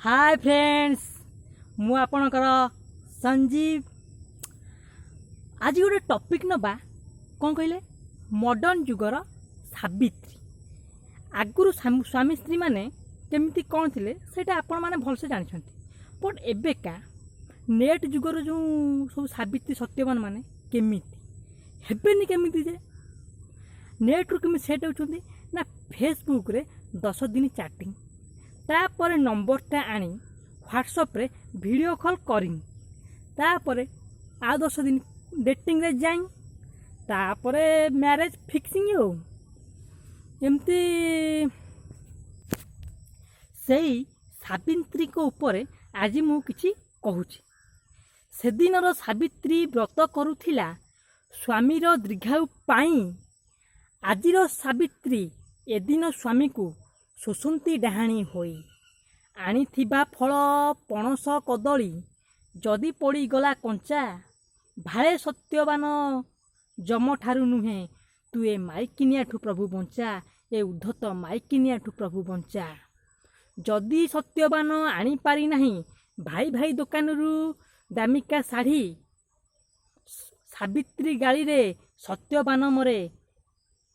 Hi friends मु आपणकर संजीव आज गोटे टॉपिक नबा कौन कहले मॉडर्न जुगर सावित्री आगुरु स्वामी स्त्री माने केमिति कौन थिले सेटा आपण माने भलसे जानछंती बट एबेका नेट जुगर जो सब सावित्री सत्यवान माने केमिति हेबेनी केमिति जे नेट रु केमि सेट होचंती ना फेसबुक रे 10 दिन चैटिंग तापर नंबरटा आनी व्हाट्सएप रे वीडियो कॉल करिंग तापर आ 10 दिन डेटिंग रे जाई तापर मैरिज फिक्सिंग हो एमती सेई सावित्री को ऊपर आज मु किछि कहूछि से दिनर सावित्री व्रत करुथिला स्वामीर दीर्घायु पाई आजिर सावित्री एदिन स्वामी को शोषंती डाहाणी होई आनिथिबा फल पणस कदली जदि पड़ी गला कंचा भाले सत्यवान जम ठारू नुहे तू ए माइकिनियाठू प्रभु बंचा ए उद्धत माइकिनियाठू प्रभु बंचा जदि सत्यवान आनी पारी नाही भाई भाई दुकान रु दामिका साड़ी सावित्री गाड़ी रे सत्यवान मरे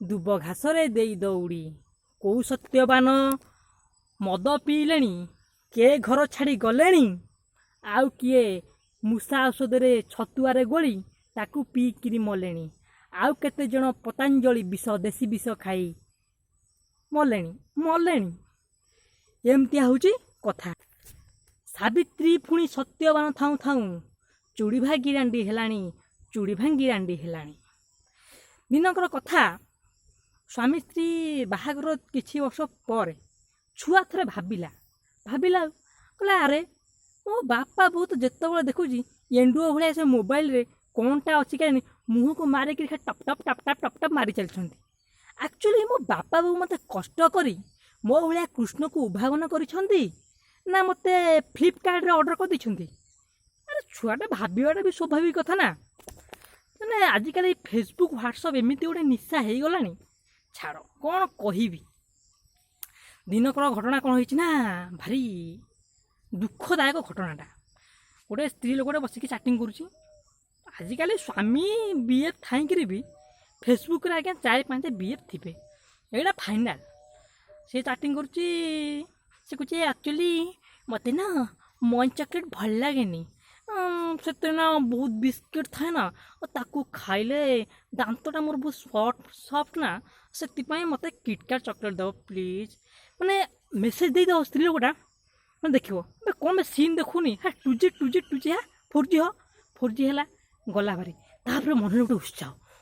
दुब घास रे देई दौड़ी कौ सत्यवान मद पीलेनी के घर छाड़ी गलेनी आउ किए मूषा औषध रे छतुआरे गोली ताकू पीकिरी मलेनी आउ केते जन पतंजलि विष देसी विष खाई मलेनी एमतिया होची कथा सावित्री पुणी सत्यवान थाऊ थाऊ चूड़ी भांगी रांडी हेलानी चूड़ी भांगी रांडी हेलानी दिनकर कथा स्वामी स्त्री बाहागर किछि वर्ष पर छुआ थरे भाबिला कहला अरे मो बापा बहुत जेतबेले देखुची एंडुओ भलिया से मोबाइल रे कोनटा अच्छी कहनी मुह को मारिक टप टप टप टप टप टप मारी चलछंती एक्चुअली मो बापा बाबू मते कष्ट करी मो भलिया कृष्ण को उद्भावन करिछंती ना मते फ्लिपकार्ट रे ऑर्डर कर दिछंती अरे छुआटा भाबिबाटा भी स्वाभाविक कथा ना माने आजिकल फेसबुक व्हाट्सएप एमिति गोटे निशा हो गलानी छाड़ कौन कहबी दिनकर घटना कौन होइछि ना भारी दुखदायक घटनाटा गोटे स्त्री लोकटे बसिक चैटिंग करुच्ची आजिकल स्वामी बीएफ थाई भी फेसबुक रे आज्ञा 4-5 बीएफ थे यहाँ फाइनाल सी चैटिंग करुच्ची से कुछ एक्चुअली मत ना मन चॉकलेट भल लगे से ना बहुत बिस्किट थाए ना और ताकू खाइले दांतटा मोर बहुत सॉफ्ट ना से मत किटकैट चॉकलेट दो प्लीज माने मेसेज दे दो स्त्री लोकटा मैं देखो कौन मैं सीन देखुनी हाँ 2G हाँ 4G है गला भारी तापर मन गोटे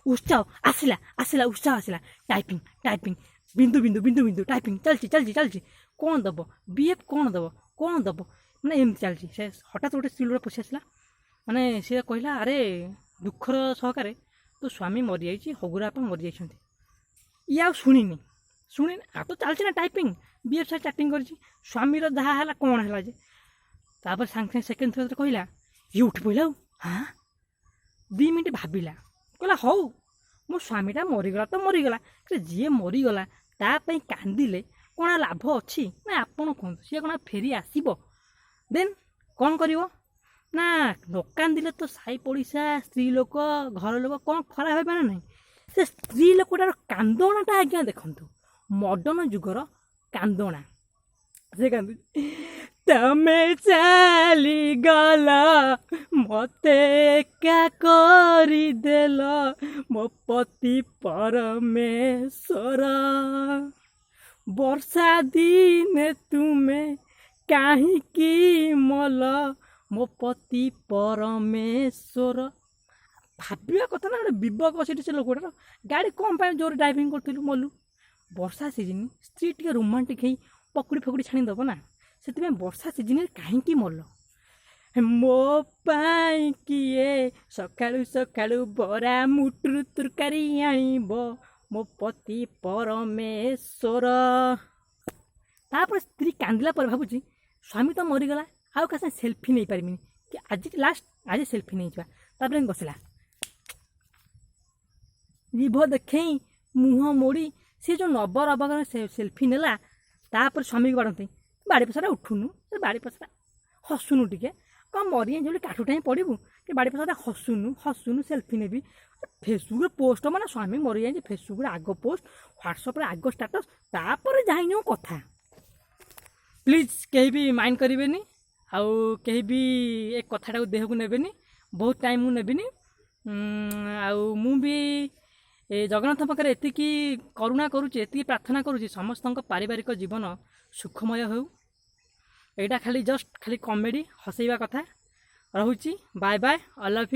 उत्साह आसला उत्साह आसला टाइपिंग बिंदु बिंदु बिंदु बिंदु टाइपिंग चलची कौन दब बीएफ कौन दब मैंने एमती चलती से हठात गोटे स्त्री लोक पशि आसला माने सी कहला अरे दुखर सहकार तो स्वामी मरी जाइए हगुरापा मरी जा ये आ शुणिनी आ तो चलती ना टाइपिंग बीएफ साथ चैटिंग कर स्वामीर जहाँ है कौन है जे तापर सांगे सेकेंड थर कहला ये उठी पड़ा हाँ 2 मिनट भाविला कहला हौ मो स्वामीटा मरीगला तो मरीगला जी मरीगला तापाई कांदिले कौन लाभ अच्छी ना आपड़ कहतु सी कौन फेरी आसब देन कौन कर ना न कांदिले तो साई पड़िशा स्त्री लोक घर लोक कौन खराब है ना से स्त्री लोकटार कांदणाटा आज्ञा देखु मॉडर्न जुगर कांदणा से कांदु तमे चली गला मते क्या करी देल मो पति परमेश्वर वर्षा दिन तुम्हें काहे की मल मो पति परमेश्वर भाविया कथा ना गोटे बक से लोकटार गाड़ी कम पाए जोर ड्राइविंग करूँ मलु वर्षा सीजन स्त्री टे रोमांटिक ही पकुड़ी फकुड़ी छाणी दब ना से वर्षा सीजन कहीं मल मो पाई किए सकाळु सकाळु बरा मुटुरु तरकारी आनिब मो पति परमेश्वर तापर स्त्री कांदिला पर भावुची स्वामी तो मरीगला आउ का सेल्फी नहीं पारिमिनी कि आज लास्ट आज सेल्फी नहीं जावा बसला जीभ देखे मुह मोड़ी सी जो नबर अबगर सेल्फी नेला तापर स्वामी को बाड़ती ବାଡ଼ି ପଛଟା ଉଠୁନୁ, ବାଡ଼ି ପଛଟା ହସୁନୁ ଟିକେ, କ'ଣ ମରିଯାଇ ବୋଲି କାଠୁଟା ହିଁ ପଡ଼ିବୁ କି ବାଡ଼ି ପଛଟା ହସୁନୁ ସେଲ୍ଫି ନେବି। ଫେସବୁକ୍ରେ ପୋଷ୍ଟ ମାନେ ସ୍ୱାମୀ ମରିଯାଇଛି, ଫେସବୁକ୍ରେ ଆଗ ପୋଷ୍ଟ, ହ୍ୱାଟ୍ସଆପ୍ରେ ଆଗ ଷ୍ଟାଟସ୍, ତାପରେ ଯାଇ କଥା। ପ୍ଲିଜ୍ କେହି ବି ମାଇଣ୍ଡ କରିବେନି, ଆଉ କେହି ବି ଏ କଥାଟାକୁ ଦେହକୁ ନେବେନି, ବହୁତ ଟାଇମ୍ ମୁଁ ନେବିନି। ଆଉ ମୁଁ ବି ଜଗନ୍ନାଥ ପାଖରେ ଏତିକି କରୁଣା କରୁଛି, ଏତିକି ପ୍ରାର୍ଥନା କରୁଛି ସମସ୍ତଙ୍କ ପାରିବାରିକ ଜୀବନ ସୁଖମୟ ହେଉ। ଏଇଟା ଖାଲି ଜଷ୍ଟ ଖାଲି କମେଡ଼ି ହସେଇବା କଥା। ରହୁଛି, bye bye, I love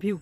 you.